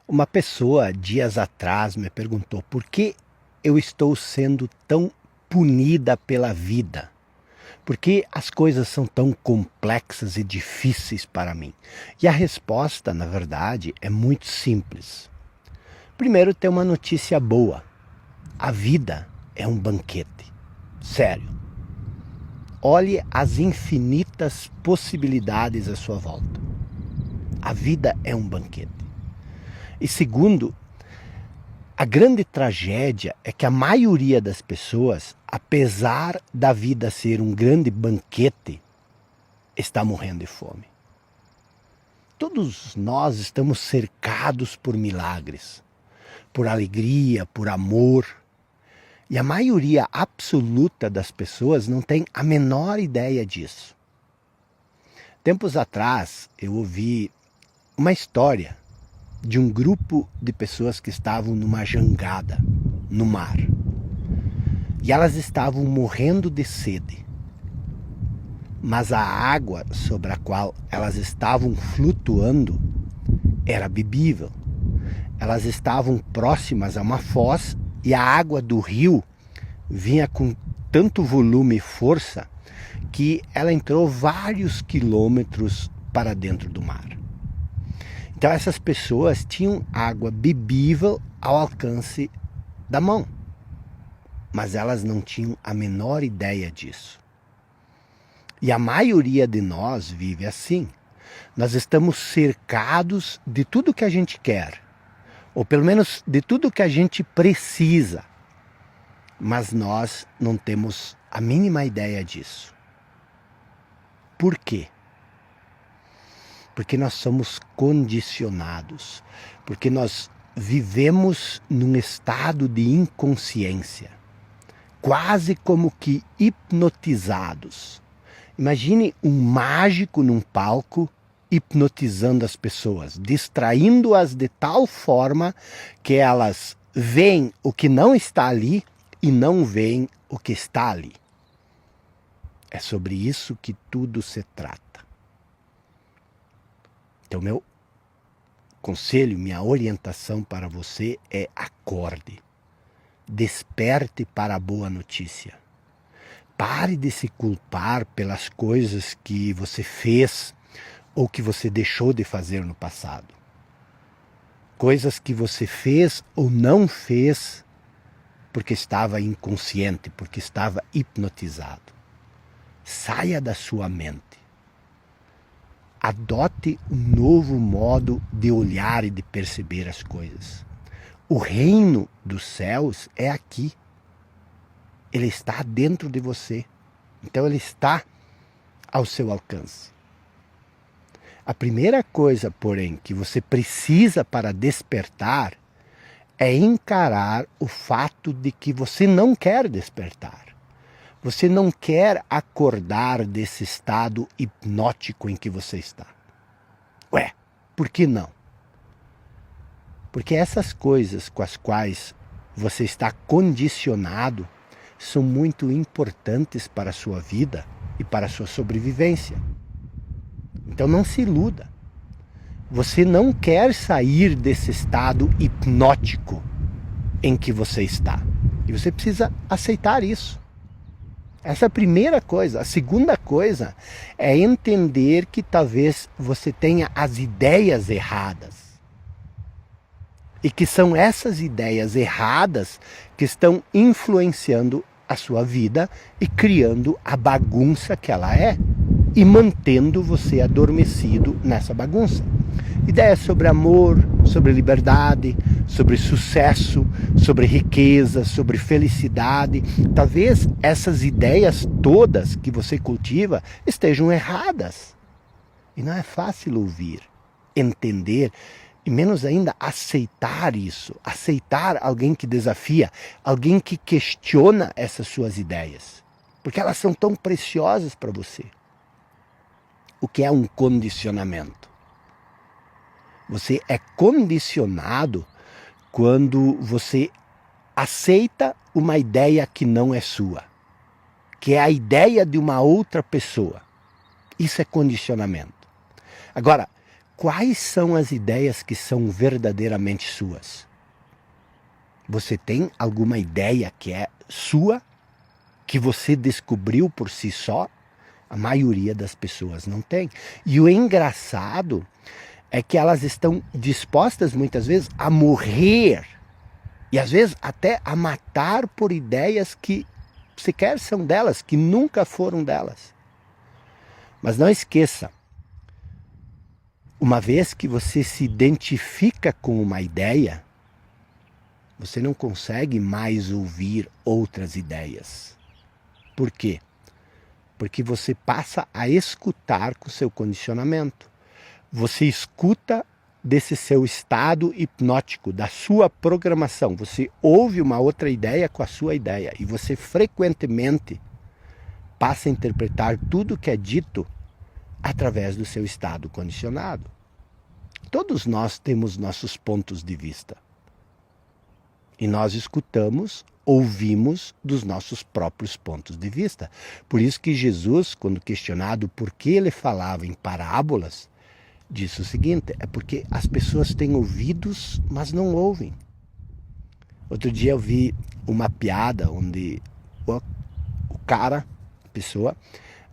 Uma pessoa, dias atrás, me perguntou por que eu estou sendo tão punida pela vida. Por que as coisas são tão complexas e difíceis para mim? E a resposta, na verdade, é muito simples. Primeiro, tem uma notícia boa. A vida é um banquete. Sério. Olhe as infinitas possibilidades à sua volta. A vida é um banquete. E segundo, a grande tragédia é que a maioria das pessoas, apesar da vida ser um grande banquete, está morrendo de fome. Todos nós estamos cercados por milagres, por alegria, por amor. E a maioria absoluta das pessoas não tem a menor ideia disso. Tempos atrás, eu ouvi uma história de um grupo de pessoas que estavam numa jangada, no mar. E elas estavam morrendo de sede. Mas a água sobre a qual elas estavam flutuando era bebível. Elas estavam próximas a uma foz e a água do rio vinha com tanto volume e força que ela entrou vários quilômetros para dentro do mar. Então essas pessoas tinham água bebível ao alcance da mão. Mas elas não tinham a menor ideia disso. E a maioria de nós vive assim. Nós estamos cercados de tudo que a gente quer. Ou pelo menos de tudo que a gente precisa. Mas nós não temos a mínima ideia disso. Por quê? Porque nós somos condicionados, porque nós vivemos num estado de inconsciência, quase como que hipnotizados. Imagine um mágico num palco hipnotizando as pessoas, distraindo-as de tal forma que elas veem o que não está ali e não veem o que está ali. É sobre isso que tudo se trata. Então, meu conselho, minha orientação para você é: acorde. Desperte para a boa notícia. Pare de se culpar pelas coisas que você fez ou que você deixou de fazer no passado. Coisas que você fez ou não fez porque estava inconsciente, porque estava hipnotizado. Saia da sua mente. Adote um novo modo de olhar e de perceber as coisas. O reino dos céus é aqui. Ele está dentro de você. Então ele está ao seu alcance. A primeira coisa, porém, que você precisa para despertar é encarar o fato de que você não quer despertar. Você não quer acordar desse estado hipnótico em que você está. Ué, por que não? Porque essas coisas com as quais você está condicionado são muito importantes para a sua vida e para a sua sobrevivência. Então não se iluda. Você não quer sair desse estado hipnótico em que você está. E você precisa aceitar isso. Essa é a primeira coisa. A segunda coisa é entender que talvez você tenha as ideias erradas. E que são essas ideias erradas que estão influenciando a sua vida e criando a bagunça que ela é. E mantendo você adormecido nessa bagunça. Ideias sobre amor, sobre liberdade, sobre sucesso, sobre riqueza, sobre felicidade. Talvez essas ideias todas que você cultiva estejam erradas. E não é fácil ouvir, entender e menos ainda aceitar isso. Aceitar alguém que desafia, alguém que questiona essas suas ideias. Porque elas são tão preciosas para você. O que é um condicionamento? Você é condicionado quando você aceita uma ideia que não é sua, que é a ideia de uma outra pessoa. Isso é condicionamento. Agora, quais são as ideias que são verdadeiramente suas? Você tem alguma ideia que é sua, que você descobriu por si só? A maioria das pessoas não tem. E o engraçado é que elas estão dispostas muitas vezes a morrer e às vezes até a matar por ideias que sequer são delas, que nunca foram delas. Mas não esqueça, uma vez que você se identifica com uma ideia, você não consegue mais ouvir outras ideias. Por quê? Porque você passa a escutar com o seu condicionamento. Você escuta desse seu estado hipnótico, da sua programação. Você ouve uma outra ideia com a sua ideia e você frequentemente passa a interpretar tudo que é dito através do seu estado condicionado. Todos nós temos nossos pontos de vista. E nós escutamos, ouvimos dos nossos próprios pontos de vista. Por isso que Jesus, quando questionado por que ele falava em parábolas, disse o seguinte: é porque as pessoas têm ouvidos, mas não ouvem. Outro dia eu vi uma piada onde a pessoa,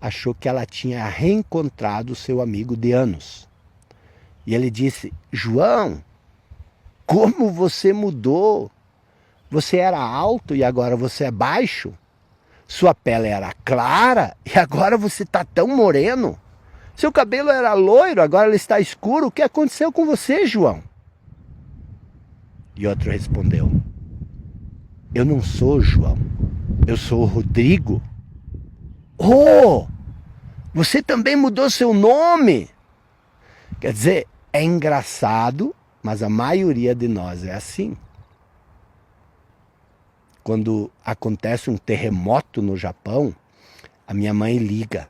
achou que ela tinha reencontrado seu amigo de anos. E ele disse: João, como você mudou? Você era alto e agora você é baixo? Sua pele era clara e agora você está tão moreno? Seu cabelo era loiro, agora ele está escuro. O que aconteceu com você, João? E outro respondeu: eu não sou João, eu sou o Rodrigo. Oh, você também mudou seu nome? Quer dizer, é engraçado, mas a maioria de nós é assim. Quando acontece um terremoto no Japão, a minha mãe liga: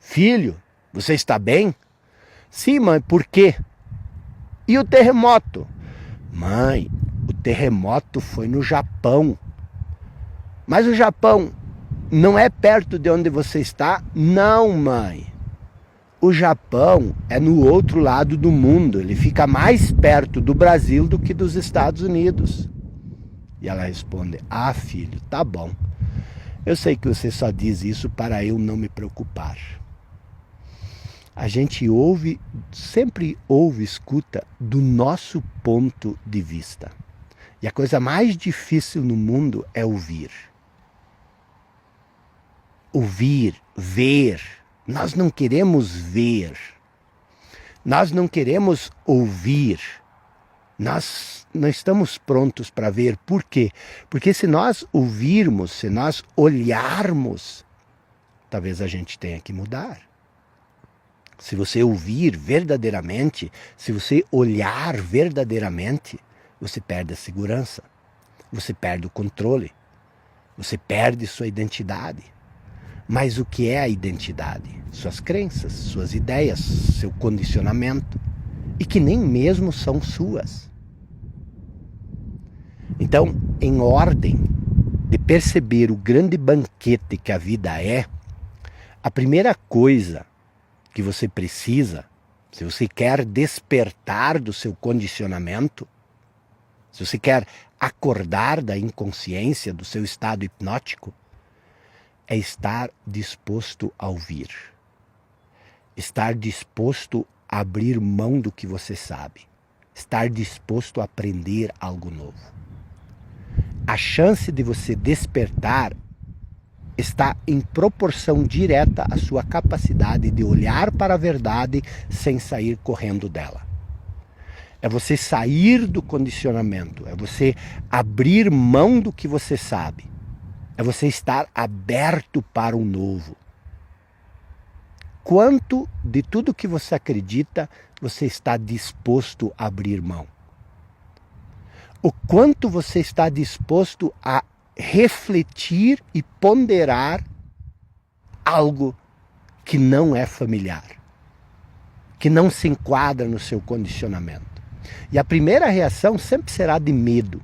filho, você está bem? Sim, mãe, por quê? E o terremoto? Mãe, o terremoto foi no Japão. Mas o Japão não é perto de onde você está? Não, mãe. O Japão é no outro lado do mundo. Ele fica mais perto do Brasil do que dos Estados Unidos. E ela responde: ah, filho, tá bom. Eu sei que você só diz isso para eu não me preocupar. A gente sempre ouve, escuta do nosso ponto de vista. E a coisa mais difícil no mundo é ouvir. Ouvir, ver. Nós não queremos ver. Nós não queremos ouvir. Nós não estamos prontos para ver. Por quê? Porque se nós ouvirmos, se nós olharmos, talvez a gente tenha que mudar. Se você ouvir verdadeiramente, se você olhar verdadeiramente, você perde a segurança, você perde o controle, você perde sua identidade. Mas o que é a identidade? Suas crenças, suas ideias, seu condicionamento, e que nem mesmo são suas. Então, em ordem de perceber o grande banquete que a vida é, a primeira coisa que você precisa, se você quer despertar do seu condicionamento, se você quer acordar da inconsciência, do seu estado hipnótico, é estar disposto a ouvir. Estar disposto a abrir mão do que você sabe. Estar disposto a aprender algo novo. A chance de você despertar está em proporção direta à sua capacidade de olhar para a verdade sem sair correndo dela. É você sair do condicionamento, é você abrir mão do que você sabe, é você estar aberto para o novo. Quanto de tudo que você acredita você está disposto a abrir mão? O quanto você está disposto a refletir e ponderar algo que não é familiar, que não se enquadra no seu condicionamento. E a primeira reação sempre será de medo.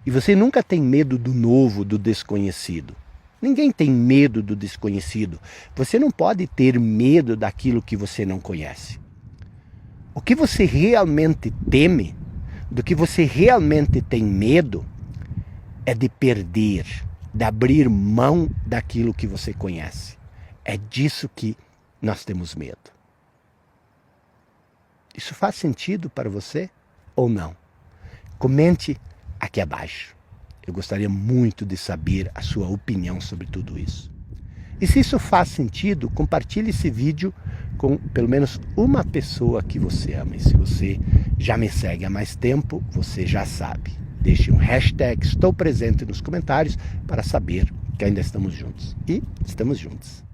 E você nunca tem medo do novo, do desconhecido. Ninguém tem medo do desconhecido. Você não pode ter medo daquilo que você não conhece. O que você realmente teme, do que você realmente tem medo, é de perder, de abrir mão daquilo que você conhece. É disso que nós temos medo. Isso faz sentido para você ou não? Comente aqui abaixo. Eu gostaria muito de saber a sua opinião sobre tudo isso. E se isso faz sentido, compartilhe esse vídeo com pelo menos uma pessoa que você ama. E se você já me segue há mais tempo, você já sabe. Deixe um hashtag Estou Presente nos comentários para saber que ainda estamos juntos. E estamos juntos.